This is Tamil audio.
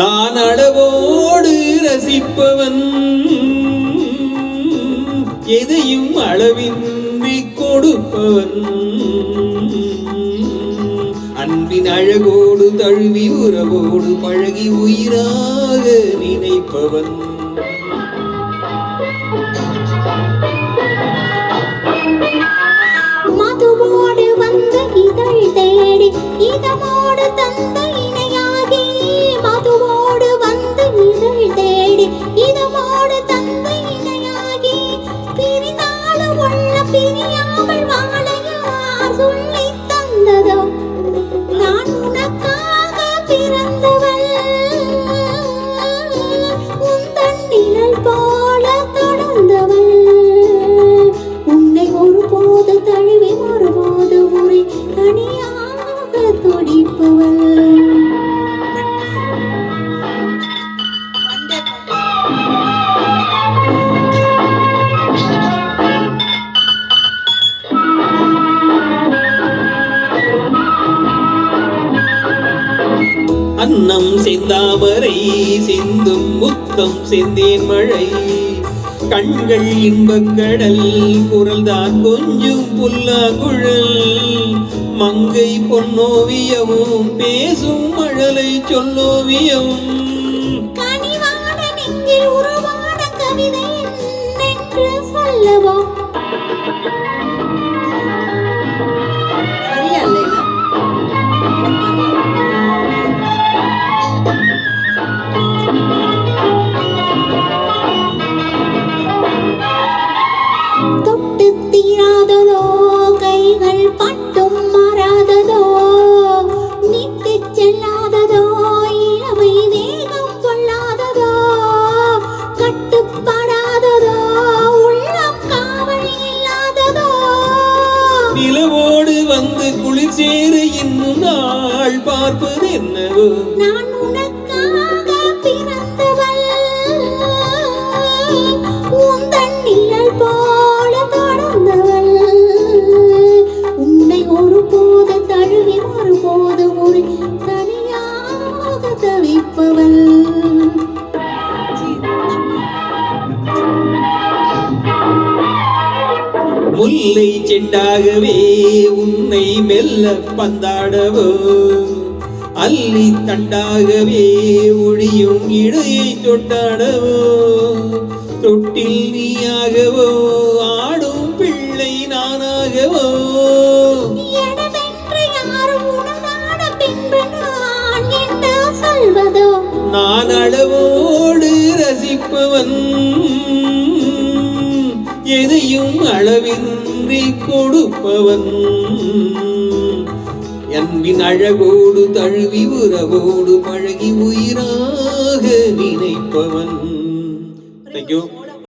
நான் அளவோடு ரசிப்பவன், எதையும் அளவின்றி கொடுப்பவன், அன்பின் அழகோடு தழுவி உறவோடு பழகி உயிராக நினைப்பவன். மதுவோடு வந்த இதழ் தேடி இதமோடு தந்த இணையாகி, மதுவோடு வந்து இதழ் தேடி இதமோடு தந்த இணையாகி, பிரிந்தாலும் உள்ள பிரியாமல் வாழ யார் சொல்லி தந்ததோ? நான் உனக்காக பிறந்தவள், உந்தன் நிழல் போல தொடர்ந்தவள், உன்னை ஒருபோது தழுவி ஒருபோது உரை தனியாக துடிப்பவள். அன்னம் செந்தாமரை சிந்தும் முத்தம் செந்தேன் மழை, கண்கள் இன்பக்கடல் குரல்தான் கொஞ்சம் புல்லாங்குழல், மங்கை பொன்னோவியமும் பேசும் மழலை சொல்லோவியமும், கனிவான நெஞ்சில் உருவான கவிதை என்று சொல்லவோ? தொட்டு தீராததோ கைகள் பட்டும் மாறாததோ, நீட்டு செல்லாததோ இளமை வேகம் கொள்ளாததோ, கட்டுப்படாததோ உள்ளம் காவல் இல்லாததோ, நிலவோடு வந்து குளிர் சேர இன்னும் நாள் பார்ப்பது என்னவோ? நான் உனக்காக பிறந்தவள், உந்தன் நிழல் போல தொடர்ந்தவள், உன்னை ஒருபோது தழுவி ஒருபோது ஒரு தனியாக தவிப்பவள். முல்லை செண்டாகவே உன்னை மெல்ல பந்தாடவோ, அல்லி தண்டாகவே ஒழியும் இடையை தொட்டாடவோ, தொட்டில் நீயாகவோ ஆடும் பிள்ளை நானாகவோ, எனவென்று யாரும் உணராத பின்பு நான் என்ன சொல்வதோ? நான் அளவோடு ரசிப்பவன், எதையும் அளவின்றி கொடுப்பவன், அன்பின் அழகோடு தழுவி உறவோடு பழகி உயிராக நினைப்பவன். தேங்க்யூ.